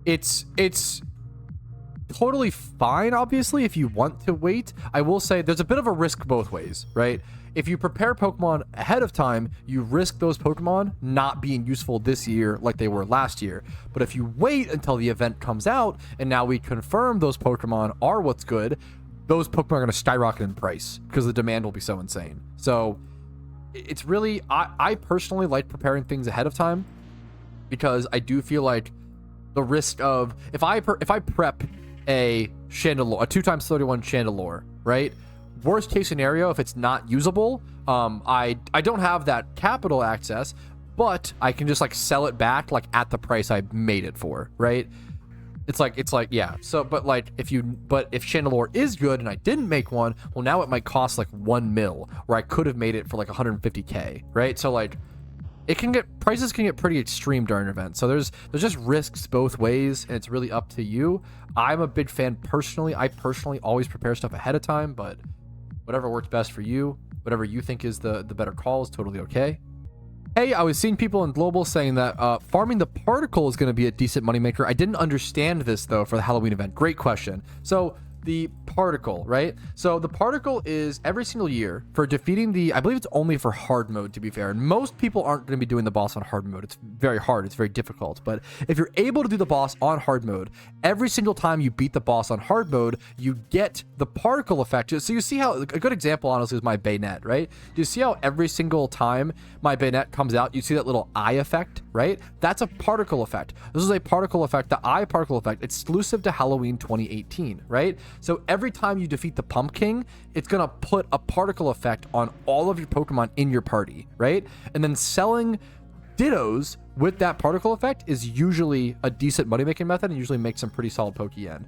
It's totally fine, obviously, if you want to wait. I will say there's a bit of a risk both ways, right? If you prepare Pokemon ahead of time, you risk those Pokemon not being useful this year like they were last year. But if you wait until the event comes out and now we confirm those Pokemon are what's good, those Pokemon are going to skyrocket in price because the demand will be so insane. So it's really, I personally like preparing things ahead of time, because I do feel like the risk of, if I prep a Chandelure, a 2x31 Chandelure, right? Worst case scenario, if it's not usable, I don't have that capital access, but I can just like sell it back like at the price I made it for, right? It's like yeah. So but if Chandelure is good and I didn't make one, well, now it might cost like 1 mil, where I could have made it for like 150K, right? So like prices can get pretty extreme during events. So there's just risks both ways, and it's really up to you. I'm a big fan personally. I personally always prepare stuff ahead of time, but whatever works best for you, whatever you think is the better call, is totally okay. Hey, I was seeing people in Global saying that farming the particle is going to be a decent moneymaker. I didn't understand this, though, for the Halloween event. Great question. So the particle, right? So the particle is every single year for defeating the, I believe it's only for hard mode, to be fair. And most people aren't going to be doing the boss on hard mode. It's very hard. It's very difficult. But if you're able to do the boss on hard mode, every single time you beat the boss on hard mode, you get the particle effect. So you see how, a good example, honestly, is my bayonet, right? Do you see how every single time my bayonet comes out, you see that little eye effect, right? That's a particle effect. This is a particle effect, the eye particle effect, exclusive to Halloween 2018, right? So every time you defeat the pumpkin, it's gonna put a particle effect on all of your Pokemon in your party, right? And then selling Dittos with that particle effect is usually a decent money making method and usually makes some pretty solid Pokeyen.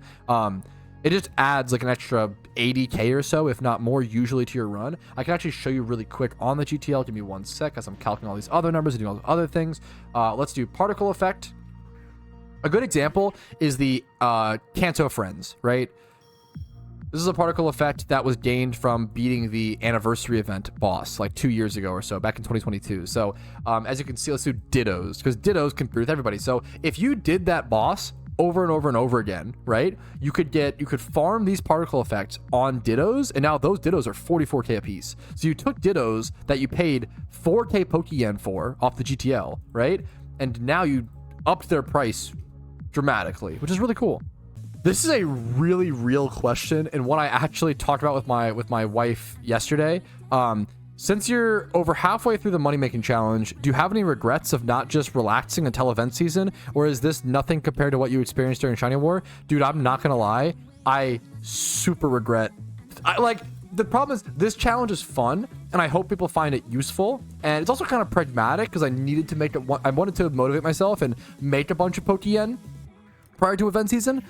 It just adds like an extra 80k or so, if not more, usually to your run. I can actually show you really quick on the GTL. Give me 1 sec as I'm calculating all these other numbers and doing all the other things. Let's do particle effect. A good example is the Kanto Friends, right? This is a particle effect that was gained from beating the anniversary event boss like 2 years ago or so, back in 2022. So as you can see, let's do Dittos, because Dittos compete with everybody. So if you did that boss over and over and over again, right, you could farm these particle effects on Dittos, and now those Dittos are 44k a piece. So you took Dittos that you paid 4k Pokeyen for off the GTL, right, and now you upped their price dramatically, which is really cool. This is a really real question, and one I actually talked about with my wife yesterday. Since you're over halfway through the money making challenge, do you have any regrets of not just relaxing until event season, or is this nothing compared to what you experienced during Shiny War? Dude, I'm not gonna lie, I super regret. The problem is this challenge is fun, and I hope people find it useful, and it's also kind of pragmatic because I needed to make it. I wanted to motivate myself and make a bunch of Pokeyen prior to event season.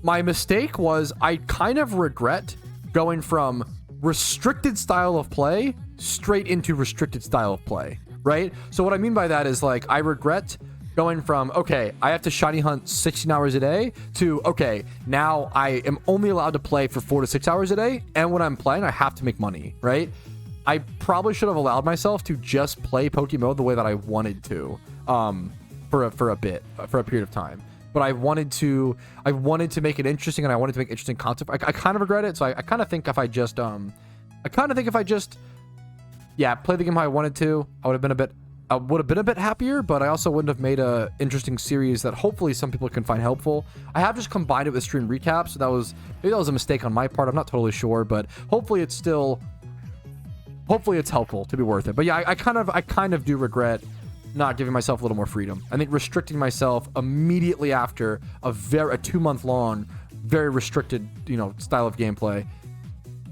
My mistake was I kind of regret going from restricted style of play straight into restricted style of play, right? So what I mean by that is, like, I regret going from, okay, I have to shiny hunt 16 hours a day to, okay, now I am only allowed to play for 4 to 6 hours a day, and when I'm playing, I have to make money, right? I probably should have allowed myself to just play PokeMMO the way that I wanted to, for a period of time. But I wanted to make it interesting, and I wanted to make interesting content. I kind of regret it. So I kind of think if I just play the game how I wanted to, I would have been a bit happier, but I also wouldn't have made a interesting series that hopefully some people can find helpful. I have just combined it with stream recaps, so maybe that was a mistake on my part. I'm not totally sure, but hopefully it's helpful to be worth it. But yeah, I kind of do regret not giving myself a little more freedom. I think restricting myself immediately after a 2-month long, very restricted, style of gameplay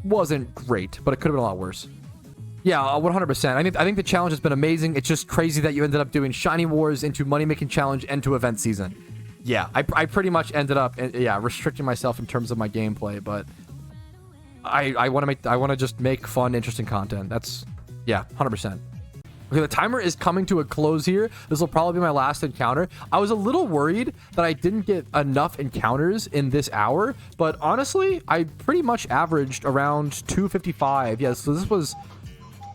wasn't great, but it could have been a lot worse. Yeah, 100%. I think the challenge has been amazing. It's just crazy that you ended up doing Shiny Wars into Money Making Challenge and to event season. Yeah, I pretty much ended up restricting myself in terms of my gameplay, but I want to just make fun, interesting content. That's 100%. Okay, the timer is coming to a close here. This will probably be my last encounter. I was a little worried that I didn't get enough encounters in this hour, but honestly, I pretty much averaged around 255. Yeah, so this was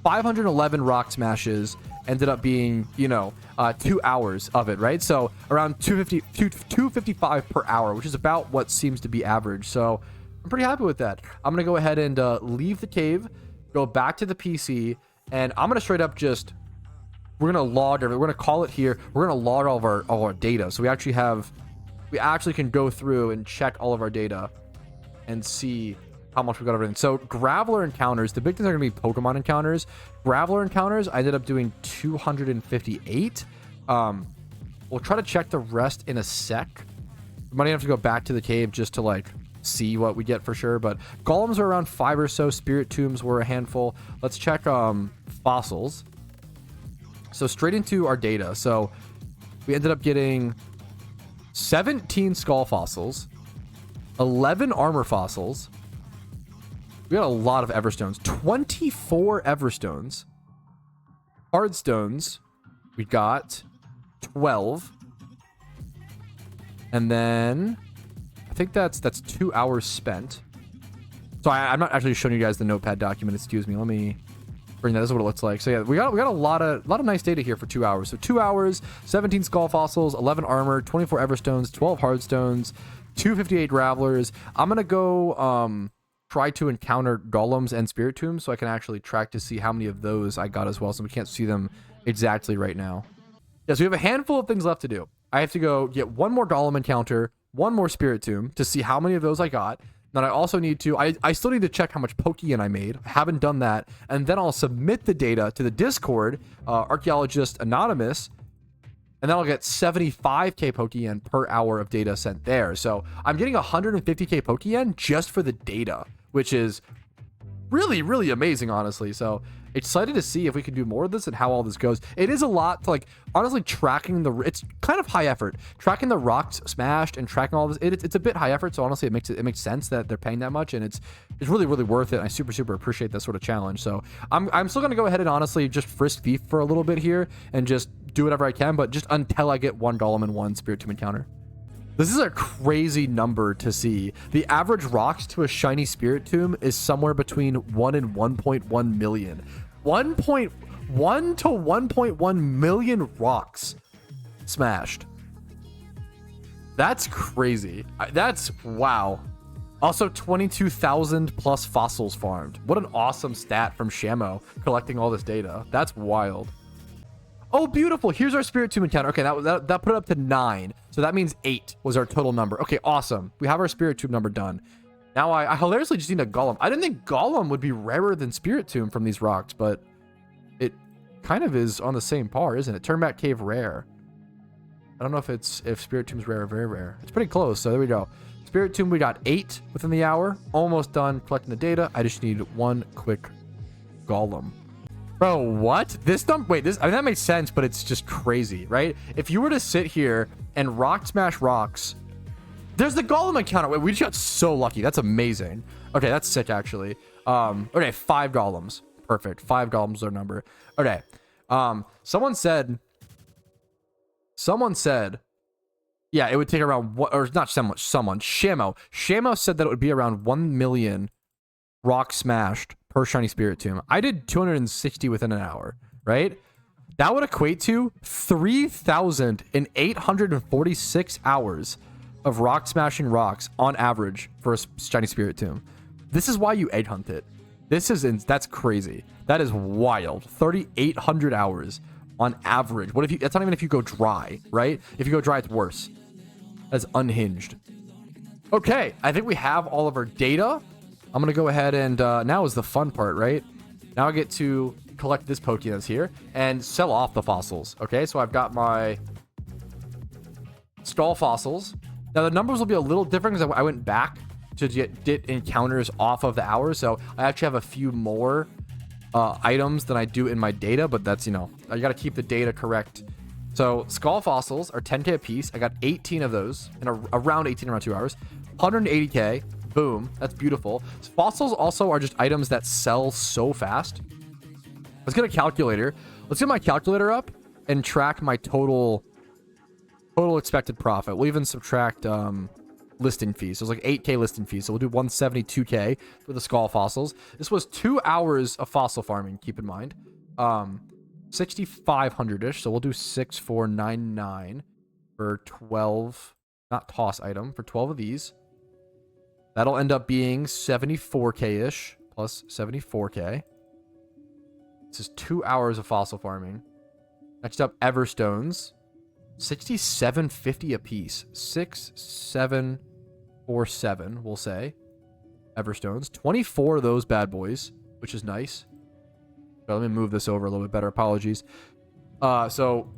511 rock smashes, ended up being, 2 hours of it, right? So around 255 per hour, which is about what seems to be average. So I'm pretty happy with that. I'm going to go ahead and leave the cave, go back to the PC, and I'm going to straight up just... We're gonna log everything. We're gonna call it here. We're gonna log all of our data. So we actually can go through and check all of our data and see how much we got everything. So Graveler encounters, the big things are gonna be Pokemon encounters. Graveler encounters, I ended up doing 258. We'll try to check the rest in a sec. We might have to go back to the cave just to see what we get for sure. But golems are around 5 or so. Spirit tombs were a handful. Let's check fossils. So straight into our data. So we ended up getting 17 skull fossils, 11 armor fossils. We got a lot of Everstones, 24 Everstones. Hardstones, we got 12. And then I think that's 2 hours spent. So I'm not actually showing you guys the notepad document. Excuse me. Let me bring that. This is what it looks like. So yeah, we got a lot of nice data here for 2 hours. So 2 hours, 17 skull fossils, 11 armor, 24 Everstones, 12 Hardstones, 258 Gravelers. I'm going to go try to encounter Golems and Spirit Tombs so I can actually track to see how many of those I got as well, so we can't see them exactly right now. Yes, we have a handful of things left to do. I have to go get one more Golem encounter, one more Spirit Tomb to see how many of those I got. Then I also need to, I still need to check how much Pokeyen I made. I haven't done that. And then I'll submit the data to the Discord, Archaeologist Anonymous, and then I'll get 75k Pokeyen per hour of data sent there. So I'm getting 150k Pokeyen just for the data, which is really, really amazing, honestly. So excited to see if we can do more of this and how all this goes. It is a lot to, like, honestly, tracking the, it's kind of high effort. Tracking the rocks smashed and tracking all this, it's a bit high effort. So honestly, it makes sense that they're paying that much, and it's really, really worth it. I super appreciate that sort of challenge. So I'm still gonna go ahead and honestly just frisk thief for a little bit here and just do whatever I can, but just until I get one Golem and one Spirit Tomb encounter. This is a crazy number to see. The average rocks to a shiny Spirit Tomb is somewhere between 1 and 1.1 million. 1.1 to 1.1 million rocks smashed. That's crazy. That's wow. Also 22,000 plus fossils farmed. What an awesome stat from Shamo collecting all this data. That's wild. Oh, beautiful. Here's our Spirit Tomb encounter. Okay, that put it up to 9. So that means 8 was our total number. Okay, awesome. We have our Spirit Tomb number done. Now I hilariously just need a Golem. I didn't think Golem would be rarer than Spirit Tomb from these rocks, but it kind of is on the same par, isn't it? Turnback Cave rare. I don't know if Spirit Tomb's rare or very rare. It's pretty close, so there we go. Spirit Tomb, we got 8 within the hour. Almost done collecting the data. I just need one quick Golem. Bro, what? This number, wait, this, I mean, that makes sense, but it's just crazy, right? If you were to sit here and rock smash rocks, there's the Golem encounter. Wait, we just got so lucky. That's amazing. Okay, that's sick, actually. Okay, 5 Golems. Perfect. 5 Golems is our number. Okay. Someone said, yeah, it would take around, or not someone, Shamo said that it would be around 1 million rocks smashed per shiny Spirit Tomb. I did 260 within an hour, right? That would equate to 3,846 hours of rock smashing rocks on average for a shiny Spirit Tomb. This is why you egg hunt it. That's crazy. That is wild. 3,800 hours on average. What if you, that's not even if you go dry, right? If you go dry, it's worse. That's unhinged. Okay, I think we have all of our data. I'm going to go ahead and now is the fun part, right? Now I get to collect this Pokemon that's here and sell off the fossils. Okay, so I've got my skull fossils. Now the numbers will be a little different because I went back to get encounters off of the hours. So I actually have a few more items than I do in my data, but that's, you know, I got to keep the data correct. So skull fossils are 10k a piece. I got 18 of those in around 18 around 2 hours. 180k. Boom. That's beautiful. Fossils also are just items that sell so fast. Let's get a calculator. Let's get my calculator up and track my total expected profit. We'll even subtract listing fees. So it's like 8k listing fees. So we'll do 172k for the skull fossils. This was 2 hours of fossil farming, keep in mind. 6,500-ish. So we'll do 6,499 for 12, not toss item, for 12 of these. That'll end up being 74k-ish plus 74k. This is 2 hours of fossil farming. Next up, Everstones. 6750 a piece. 6747, we'll say. Everstones. 24 of those bad boys, which is nice. But let me move this over a little bit better. Apologies. So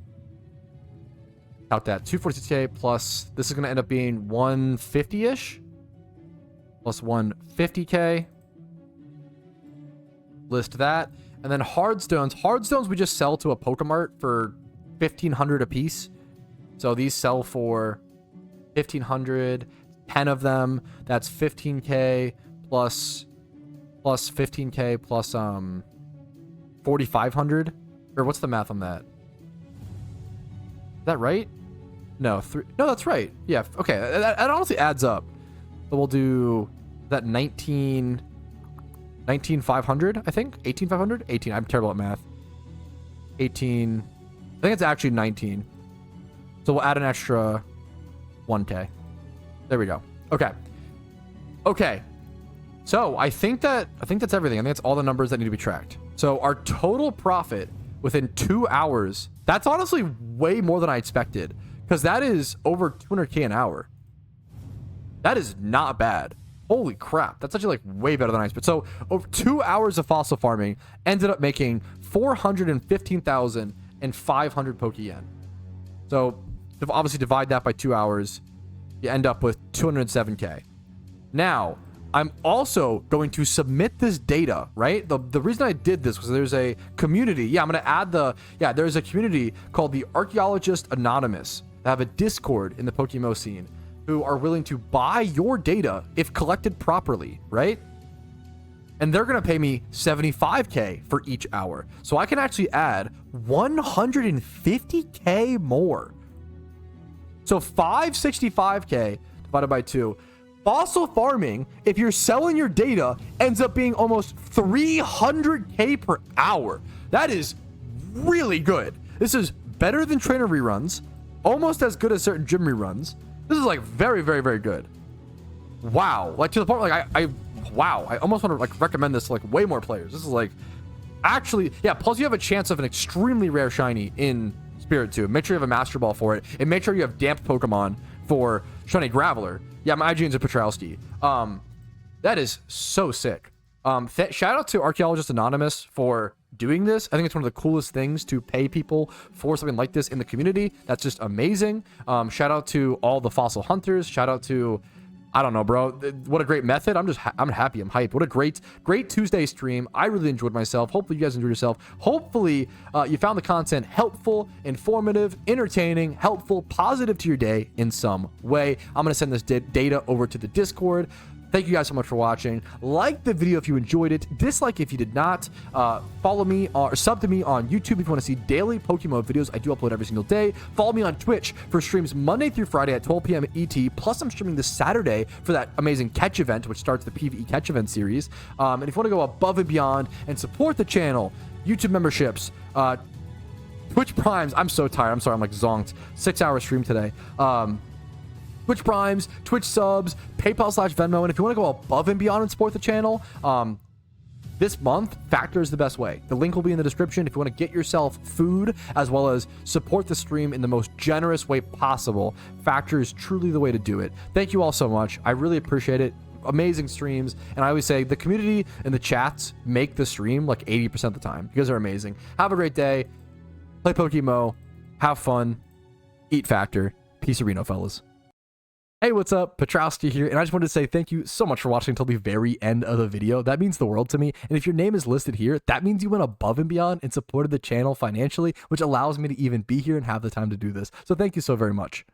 count that. 246k plus, this is going to end up being 150-ish. Plus 150k. List that. And then hardstones. Hardstones we just sell to a Pokemart for 1,500 a piece. So these sell for 1,500. 10 of them. That's 15k plus 15k plus 4,500. Or what's the math on that? Is that right? No, no, that's right. Yeah. Okay. That honestly adds up. So we'll do that 19,500, I think. 18,500? 18. I'm terrible at math. 18. I think it's actually 19. So we'll add an extra 1k. There we go. Okay. Okay. So I think that's everything. I think that's all the numbers that need to be tracked. So our total profit within 2 hours, that's honestly way more than I expected, because that is over 200K an hour. That is not bad. Holy crap. That's actually like way better than I expected. So over 2 hours of fossil farming ended up making 415,500 Poke Yen. So obviously divide that by 2 hours, you end up with 207K. Now, I'm also going to submit this data, right? The reason I did this was there's a community. Yeah, I'm going to add there's a community called the Archaeologist Anonymous. They have a Discord in the PokeMMO scene who are willing to buy your data if collected properly, right? And they're going to pay me 75K for each hour. So I can actually add 150K more. So 565K divided by 2. Fossil farming, if you're selling your data, ends up being almost 300K per hour. That is really good. This is better than trainer reruns, almost as good as certain gym reruns. This is like very, very, very good. Wow. Like to the point like wow, I almost want to like recommend this to like way more players. This is like actually, yeah, plus you have a chance of an extremely rare shiny in Spirit 2. Make sure you have a Master Ball for it, and make sure you have damp Pokemon for Shiny Graveler. Yeah, my IGN's a Petrowski. That is so sick. Shout out to Archaeologist Anonymous for doing this. I think it's one of the coolest things to pay people for something like this in the community. That's just amazing. Shout out to all the fossil hunters. Shout out to, I don't know, bro. What a great method. I'm happy. I'm hyped. What a great Tuesday stream. I really enjoyed myself. Hopefully you guys enjoyed yourself. Hopefully you found the content helpful, informative, entertaining, helpful, positive to your day in some way. I'm going to send this data over to the Discord. Thank you guys so much for watching. Like the video if you enjoyed it. Dislike if you did not. Follow me or sub to me on YouTube if you want to see daily PokeMMO videos. I do upload every single day. Follow me on Twitch for streams Monday through Friday at 12 p.m. ET. Plus, I'm streaming this Saturday for that amazing catch event, which starts the PvE catch event series. And if you want to go above and beyond and support the channel, YouTube memberships, Twitch Primes. I'm so tired. I'm sorry. I'm like zonked. 6-hour stream today. Twitch Primes, Twitch subs, PayPal/Venmo. And if you want to go above and beyond and support the channel, this month, Factor is the best way. The link will be in the description. If you want to get yourself food as well as support the stream in the most generous way possible, Factor is truly the way to do it. Thank you all so much. I really appreciate it. Amazing streams. And I always say the community and the chats make the stream like 80% of the time. You guys are amazing. Have a great day. Play PokeMMO. Have fun. Eat Factor. Peace Reno, fellas. Hey, what's up? Petrowski here, and I just wanted to say thank you so much for watching until the very end of the video. That means the world to me, and if your name is listed here, that means you went above and beyond and supported the channel financially, which allows me to even be here and have the time to do this. So thank you so very much.